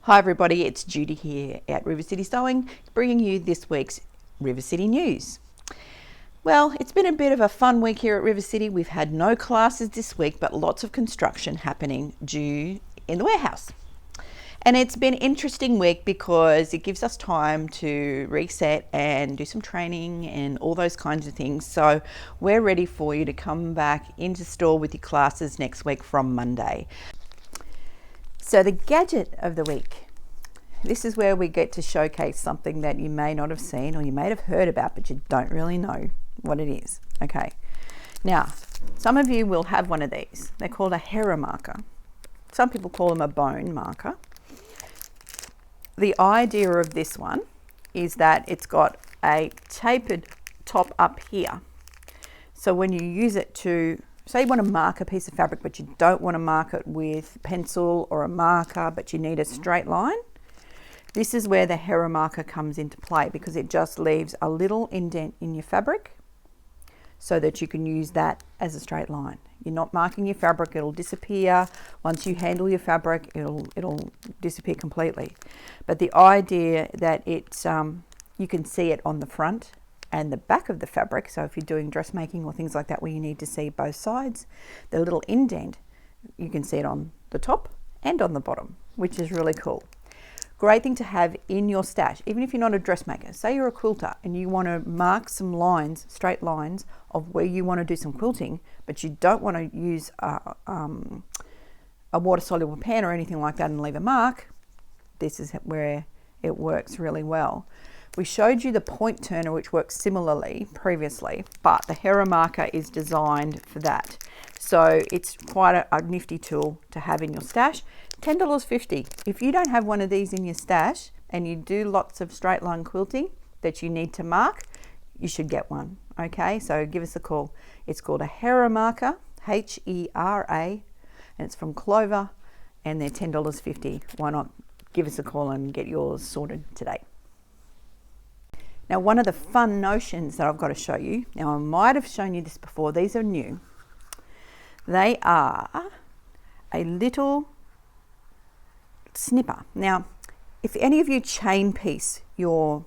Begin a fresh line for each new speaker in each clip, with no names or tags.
Hi everybody, it's Judy here at River City Sewing, bringing you this week's River City news. Well, it's been a bit of a fun week here at River City. We've had no classes this week, but lots of construction happening due in the warehouse. And it's been an interesting week because it gives us time to reset and do some training and all those kinds of things. So we're ready for you to come back into store with your classes next week from Monday. So the gadget of the week. This is where we get to showcase something that you may not have seen or you may have heard about, but you don't really know what it is. Okay. Now, some of you will have one of these. They're called a Hera marker. Some people call them a bone marker. The idea of this one is that it's got a tapered top up here. So when you use it to, say you want to mark a piece of fabric, but you don't want to mark it with pencil or a marker, but you need a straight line, this is where the Hera marker comes into play, because it just leaves a little indent in your fabric so that you can use that as a straight line. You're not marking your fabric, it'll disappear. Once you handle your fabric, it'll disappear completely. But the idea that it's, you can see it on the front and the back of the fabric. So if you're doing dressmaking or things like that where you need to see both sides, the little indent, you can see it on the top and on the bottom, which is really cool. Great thing to have in your stash, even if you're not a dressmaker. Say you're a quilter and you want to mark some lines, straight lines of where you want to do some quilting, but you don't want to use a water-soluble pen or anything like that and leave a mark. This is where it works really well. We showed you the point turner, which works similarly previously, but the Hera marker is designed for that. So it's quite a nifty tool to have in your stash. $10.50. If you don't have one of these in your stash and you do lots of straight line quilting that you need to mark, you should get one. Okay, so give us a call. It's called a Hera marker, H-E-R-A, and it's from Clover, and they're $10.50. Why not give us a call and get yours sorted today? Now, one of the fun notions that I've got to show you, now I might have shown you this before, these are new. They are a little snipper. Now, if any of you chain piece your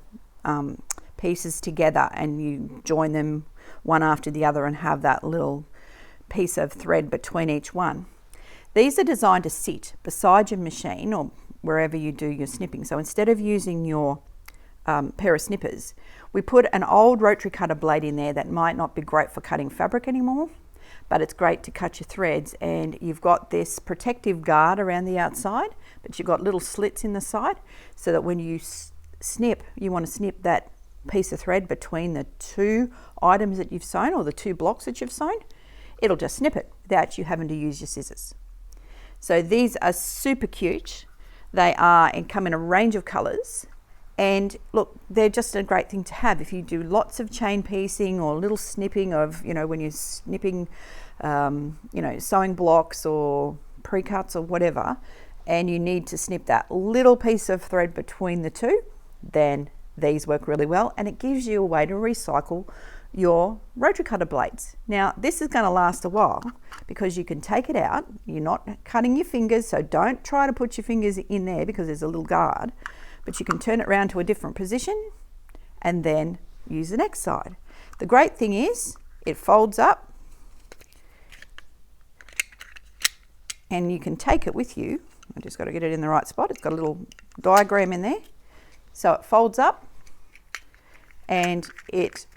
pieces together and you join them one after the other and have that little piece of thread between each one, these are designed to sit beside your machine or wherever you do your snipping. So instead of using your pair of snippers, we put an old rotary cutter blade in there that might not be great for cutting fabric anymore, but it's great to cut your threads. And you've got this protective guard around the outside, but you've got little slits in the side so that when you snip, you want to snip that piece of thread between the two items that you've sewn or the two blocks that you've sewn, it'll just snip it without you having to use your scissors. So these are super cute. They are and come in a range of colors. And look, they're just a great thing to have if you do lots of chain piecing or little snipping of, you know, when you're snipping, sewing blocks or pre-cuts or whatever, and you need to snip that little piece of thread between the two, then these work really well, and it gives you a way to recycle your rotary cutter blades. Now, this is going to last a while because you can take it out. You're not cutting your fingers, so don't try to put your fingers in there because there's a little guard. But you can turn it around to a different position and then use the next side. The great thing is it folds up and you can take it with you. I just got to get it in the right spot. It's got a little diagram in there. So it folds up and it's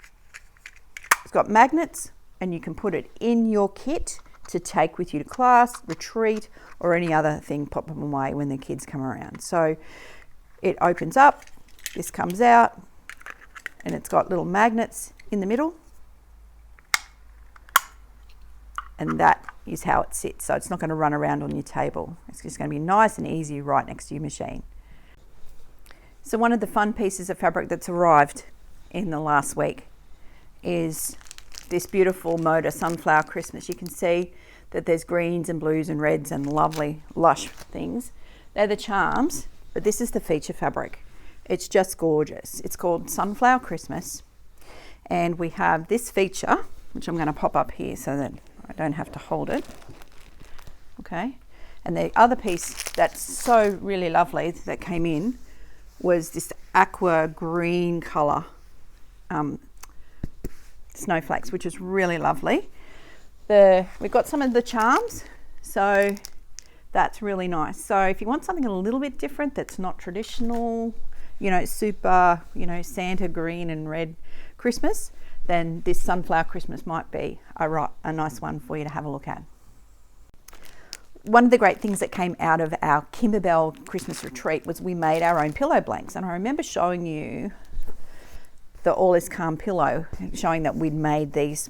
got magnets, and you can put it in your kit to take with you to class, retreat, or any other thing, pop them away when the kids come around. So it opens up, this comes out, and it's got little magnets in the middle, and that is how it sits. So it's not going to run around on your table. It's just going to be nice and easy right next to your machine. So one of the fun pieces of fabric that's arrived in the last week is this beautiful Moda Sunflower Christmas. You can see that there's greens and blues and reds and lovely lush things. They're the charms. But this is the feature fabric. It's just gorgeous. It's called Sunflower Christmas. And we have this feature, which I'm going to pop up here so that I don't have to hold it. Okay. And the other piece that's so really lovely that came in was this aqua green colour snowflakes, which is really lovely. We've got some of the charms, so that's really nice. So if you want something a little bit different that's not traditional, you know, super, you know, Santa green and red Christmas, then this sunflower Christmas might be a nice one for you to have a look at. One of the great things that came out of our Kimberbell Christmas retreat was we made our own pillow blanks. And I remember showing you the All Is Calm pillow, showing that we'd made these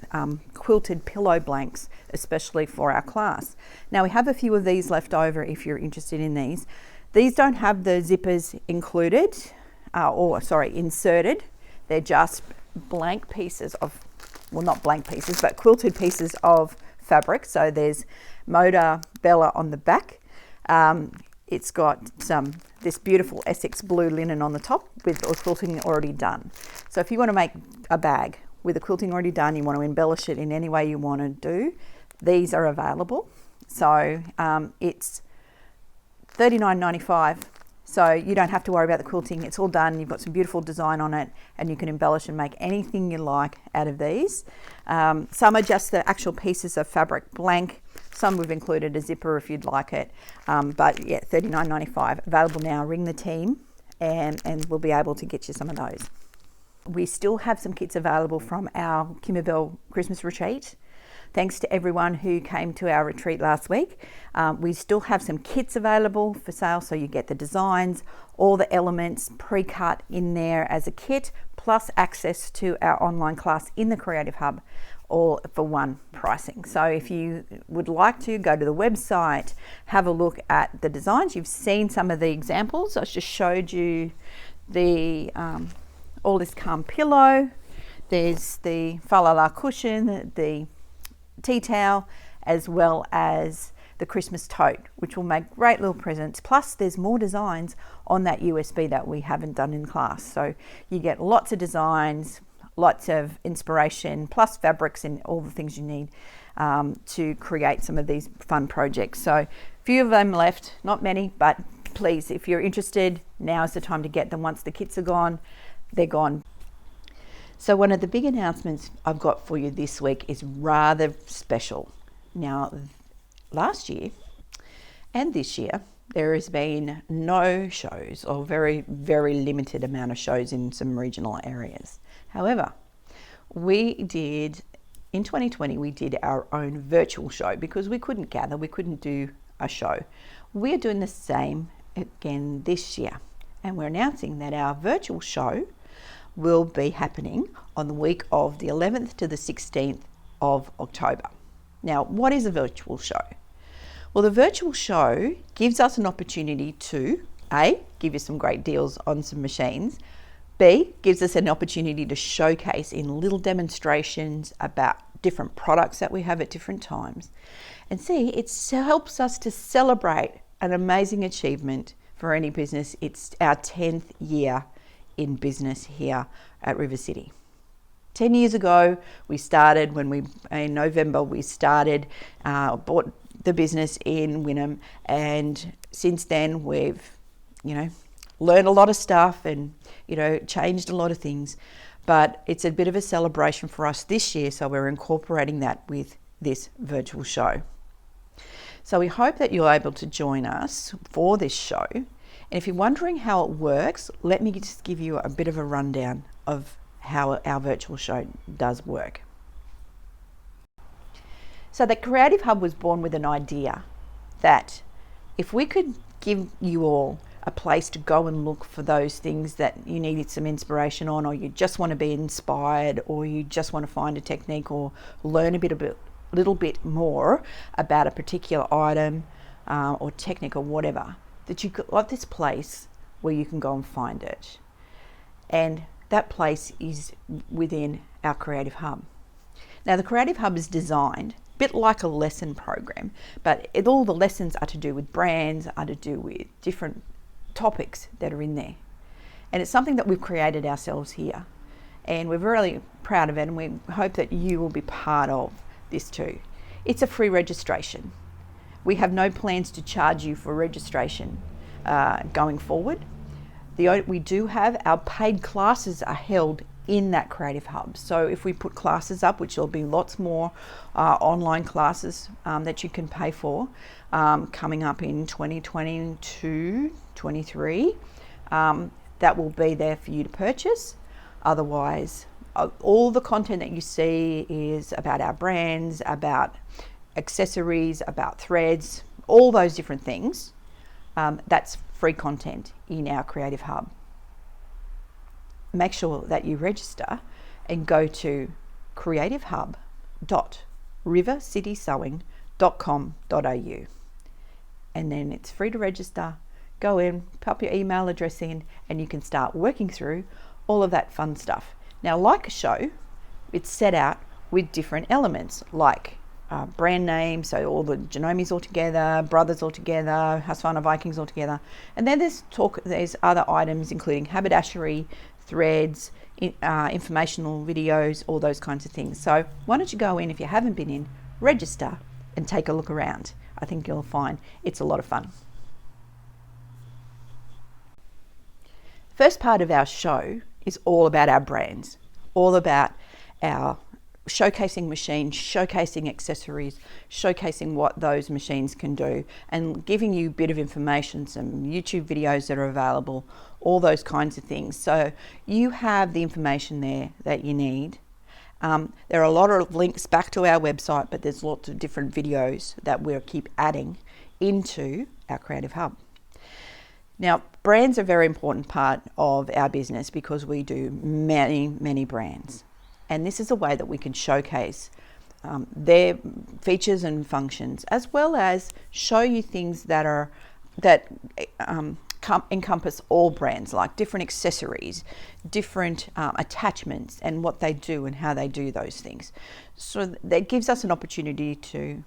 quilted pillow blanks, especially for our class. Now we have a few of these left over if you're interested in these. These don't have the zippers included, inserted. They're just blank pieces of, well, not blank pieces, but quilted pieces of fabric. So there's Moda Bella on the back. It's got this beautiful Essex blue linen on the top with the quilting already done. So if you want to make a bag with the quilting already done, you want to embellish it in any way you want to do, these are available. So it's $39.95. So you don't have to worry about the quilting. It's all done. You've got some beautiful design on it, and you can embellish and make anything you like out of these. Some are just the actual pieces of fabric blank. Some we've included a zipper if you'd like it. But yeah, $39.95. Available now. Ring the team and we'll be able to get you some of those. We still have some kits available from our Kimberbell Christmas retreat. Thanks to everyone who came to our retreat last week. We still have some kits available for sale, so you get the designs, all the elements pre-cut in there as a kit, plus access to our online class in the Creative Hub, all for one pricing. So if you would like to go to the website, have a look at the designs. You've seen some of the examples. I just showed you the All This Calm pillow. There's the Fa La La cushion, the tea towel, as well as the Christmas tote, which will make great little presents. Plus there's more designs on that USB that we haven't done in class. So you get lots of designs, lots of inspiration, plus fabrics and all the things you need to create some of these fun projects. So a few of them left, not many, but please, if you're interested, now is the time to get them. Once the kits are gone, they're gone. So one of the big announcements I've got for you this week is rather special. Now, last year and this year, there has been no shows, or very, very limited amount of shows in some regional areas. However, in 2020, we did our own virtual show because we couldn't gather, we couldn't do a show. We're doing the same again this year, and we're announcing that our virtual show will be happening on the week of the 11th to the 16th of October. Now, what is a virtual show? Well, the virtual show gives us an opportunity to A, give you some great deals on some machines, B, gives us an opportunity to showcase in little demonstrations about different products that we have at different times, and C, it helps us to celebrate an amazing achievement for any business. It's our 10th year in business here at River City. 10 years ago, we started in November, we started, bought the business in Wynnum, and since then we've, learned a lot of stuff and, changed a lot of things, but it's a bit of a celebration for us this year, so we're incorporating that with this virtual show. So we hope that you're able to join us for this show. And if you're wondering how it works, let me just give you a bit of a rundown of how our virtual show does work. So the Creative Hub was born with an idea that if we could give you all a place to go and look for those things that you needed some inspiration on, or you just want to be inspired, or you just want to find a technique or learn a little bit more about a particular item or technique or whatever, that you got this place where you can go and find it. And that place is within our Creative Hub. Now the Creative Hub is designed a bit like a lesson program, but all the lessons are to do with brands, are to do with different topics that are in there. And it's something that we've created ourselves here. And we're really proud of it, and we hope that you will be part of this too. It's a free registration. We have no plans to charge you for registration going forward. We do have our paid classes are held in that Creative Hub. So if we put classes up, which there'll be lots more online classes that you can pay for coming up in 2022, 23, that will be there for you to purchase. Otherwise, all the content that you see is about our brands, about accessories, about threads, all those different things. That's free content in our Creative Hub. Make sure that you register and go to creativehub.rivercitysewing.com.au, and then it's free to register. Go in, pop your email address in, and you can start working through all of that fun stuff. Now, like a show, it's set out with different elements like brand name, so all the Genomes all together, Brothers all together, Husqvarna Vikings all together, and then there's other items including haberdashery, threads, informational videos, all those kinds of things. So why don't you go in, if you haven't been in, register and take a look around. I think you'll find it's a lot of fun. First part of our show is all about our brands, all about our showcasing machines, showcasing accessories, showcasing what those machines can do, and giving you a bit of information, some YouTube videos that are available, all those kinds of things. So you have the information there that you need. There are a lot of links back to our website, but there's lots of different videos that we'll keep adding into our Creative Hub. Now, brands are a very important part of our business because we do many brands. And this is a way that we can showcase their features and functions, as well as show you things that encompass all brands, like different accessories, different attachments, and what they do and how they do those things. So that gives us an opportunity to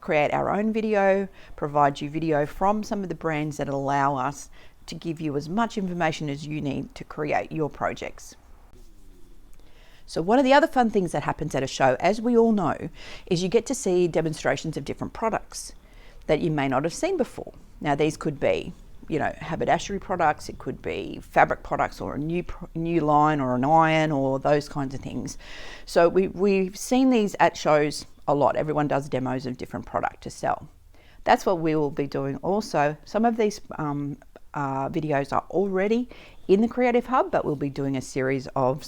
create our own video, provide you video from some of the brands that allow us to give you as much information as you need to create your projects. So one of the other fun things that happens at a show, as we all know, is you get to see demonstrations of different products that you may not have seen before. Now, these could be, haberdashery products, it could be fabric products, or a new line, or an iron, or those kinds of things. So we've seen these at shows a lot. Everyone does demos of different product to sell. That's what we will be doing also. Some of these videos are already in the Creative Hub, but we'll be doing a series of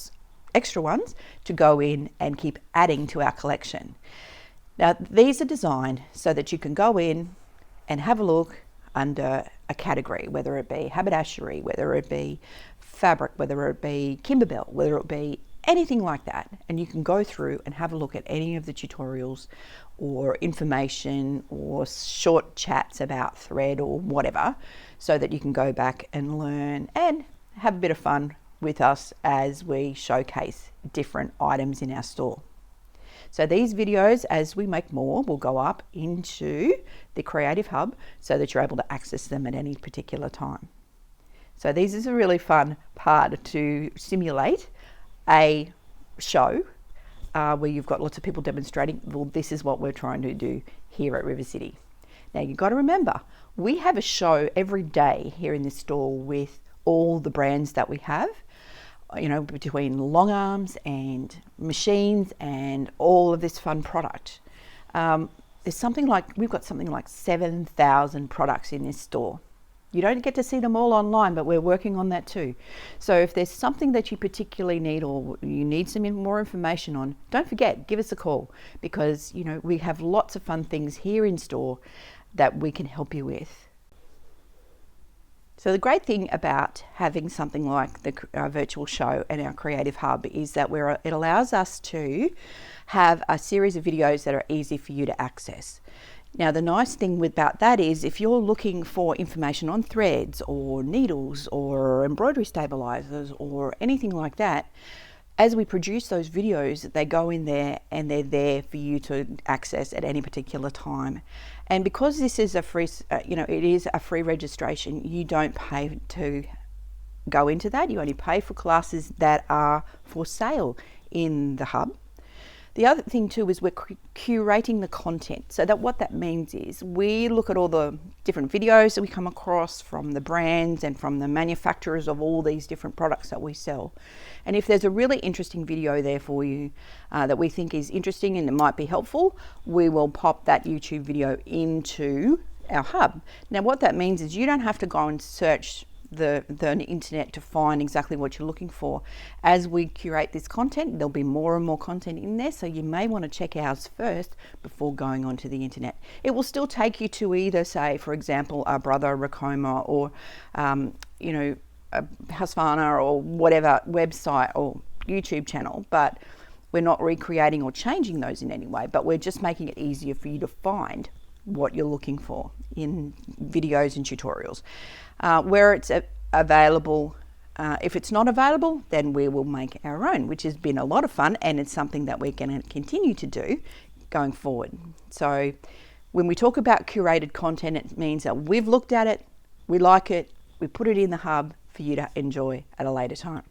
extra ones to go in and keep adding to our collection. Now, these are designed so that you can go in and have a look under a category, whether it be haberdashery, whether it be fabric, whether it be Kimberbell, whether it be anything like that. And you can go through and have a look at any of the tutorials or information or short chats about thread or whatever, so that you can go back and learn and have a bit of fun with us as we showcase different items in our store. So these videos, as we make more, will go up into the Creative Hub so that you're able to access them at any particular time. So this is a really fun part to simulate a show where you've got lots of people demonstrating. Well, this is what we're trying to do here at River City. Now, you've got to remember, we have a show every day here in this store with all the brands that we have, between long arms and machines and all of this fun product. We've got something like 7,000 products in this store. You don't get to see them all online, but we're working on that too. So if there's something that you particularly need, or you need some more information on, don't forget, give us a call, because we have lots of fun things here in store that we can help you with. So the great thing about having something like the virtual show and our Creative Hub is that it allows us to have a series of videos that are easy for you to access. Now, the nice thing about that is if you're looking for information on threads or needles or embroidery stabilizers or anything like that, as we produce those videos, they go in there and they're there for you to access at any particular time. And because this is a free, it is a free registration, you don't pay to go into that. You only pay for classes that are for sale in the hub. The other thing too is we're curating the content. So that what that means is we look at all the different videos that we come across from the brands and from the manufacturers of all these different products that we sell. And if there's a really interesting video there for you that we think is interesting and it might be helpful, we will pop that YouTube video into our hub. Now what that means is you don't have to go and search the internet to find exactly what you're looking for. As we curate this content, there'll be more and more content in there, so you may want to check ours first before going onto the internet. It will still take you to either, say, for example, our brother Racoma or you know, Husqvarna or whatever website or YouTube channel, but we're not recreating or changing those in any way, but we're just making it easier for you to find what you're looking for in videos and tutorials. Where it's available, if it's not available, then we will make our own, which has been a lot of fun, and it's something that we're going to continue to do going forward. So when we talk about curated content, it means that we've looked at it, we like it, we put it in the hub for you to enjoy at a later time.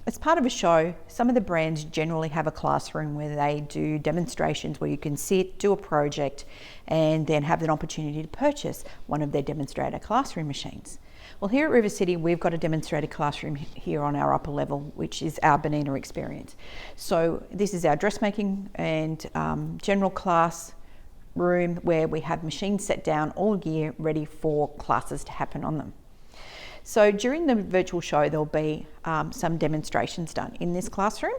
As part of a show, some of the brands generally have a classroom where they do demonstrations where you can sit, do a project, and then have an opportunity to purchase one of their demonstrator classroom machines. Well, here at River City, we've got a demonstrator classroom here on our upper level, which is our Bonina experience. So this is our dressmaking and general class room where we have machines set down all year ready for classes to happen on them. So during the virtual show, there'll be some demonstrations done in this classroom,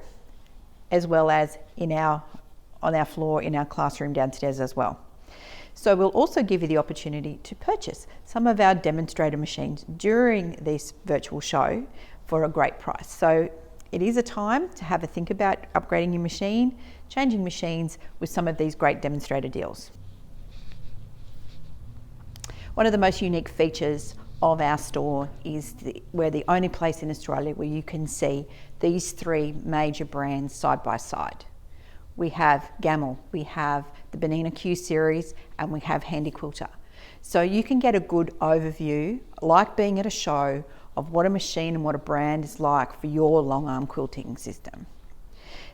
as well as on our floor in our classroom downstairs as well. So we'll also give you the opportunity to purchase some of our demonstrator machines during this virtual show for a great price. So it is a time to have a think about upgrading your machine, changing machines with some of these great demonstrator deals. One of the most unique features of our store is we're the only place in Australia where you can see these three major brands side by side. We have Gamel, we have the Bonina Q series, and we have Handy Quilter. So you can get a good overview, like being at a show, of what a machine and what a brand is like for your long arm quilting system.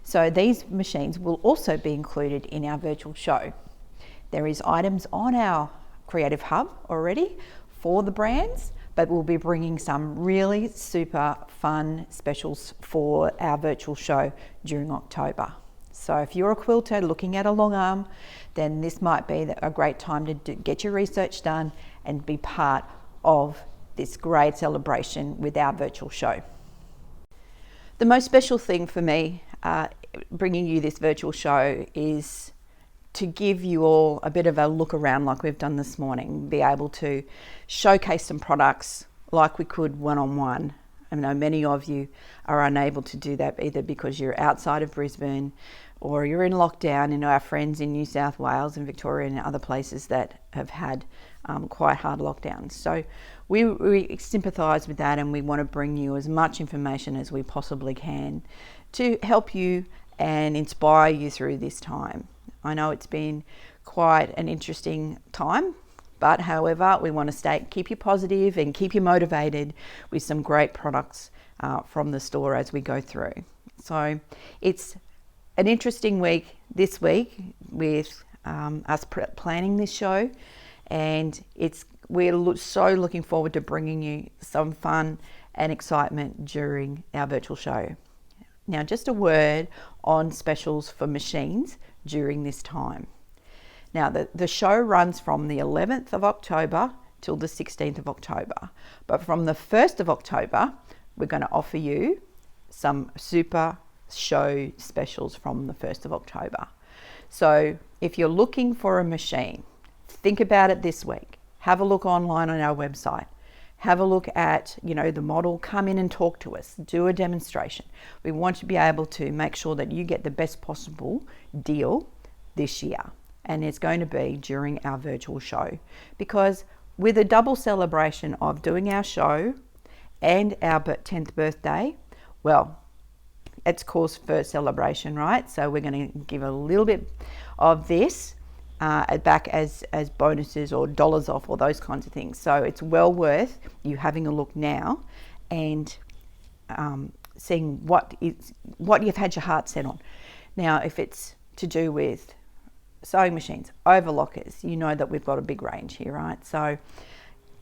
So these machines will also be included in our virtual show. There is items on our Creative Hub already for the brands, but we'll be bringing some really super fun specials for our virtual show during October. So if you're a quilter looking at a long arm, then this might be a great time to get your research done and be part of this great celebration with our virtual show. The most special thing for me bringing you this virtual show is to give you all a bit of a look around like we've done this morning, be able to showcase some products like we could one-on-one. I know many of you are unable to do that either because you're outside of Brisbane or you're in lockdown. You know, our friends in New South Wales and Victoria and other places that have had quite hard lockdowns. So we sympathise with that, and we want to bring you as much information as we possibly can to help you and inspire you through this time. I know it's been quite an interesting time, but however, we want to keep you positive and keep you motivated with some great products from the store as we go through. So it's an interesting week this week with us planning this show, and we're so looking forward to bringing you some fun and excitement during our virtual show. Now, just a word on specials for machines during this time. Now, the show runs from the 11th of October till the 16th of October. But from the 1st of October, we're going to offer you some super show specials from the 1st of October. So if you're looking for a machine, think about it this week. Have a look online on our website. Have a look at, the model, come in and talk to us, do a demonstration. We want to be able to make sure that you get the best possible deal this year. And it's going to be during our virtual show, because with a double celebration of doing our show and our 10th birthday, well, it's cause for celebration, right? So we're going to give a little bit of this back as bonuses or dollars off or those kinds of things. So it's well worth you having a look now and seeing what you've had your heart set on. Now, if it's to do with sewing machines, overlockers, you know that we've got a big range here, right? So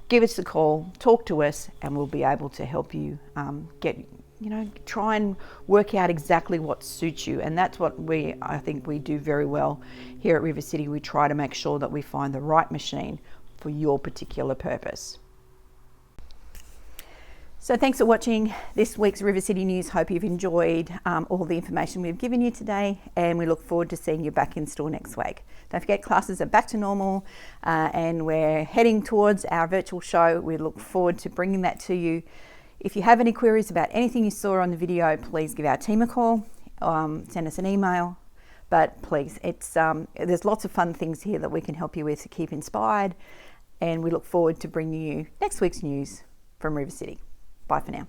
give us a call, talk to us, and we'll be able to help you try and work out exactly what suits you. And that's what I think we do very well here at River City. We try to make sure that we find the right machine for your particular purpose. So thanks for watching this week's River City News. Hope you've enjoyed all the information we've given you today, and we look forward to seeing you back in store next week. Don't forget, classes are back to normal and we're heading towards our virtual show. We look forward to bringing that to you. If you have any queries about anything you saw on the video, please give our team a call, send us an email. But please, there's lots of fun things here that we can help you with to keep inspired, and we look forward to bringing you next week's news from River City. Bye for now.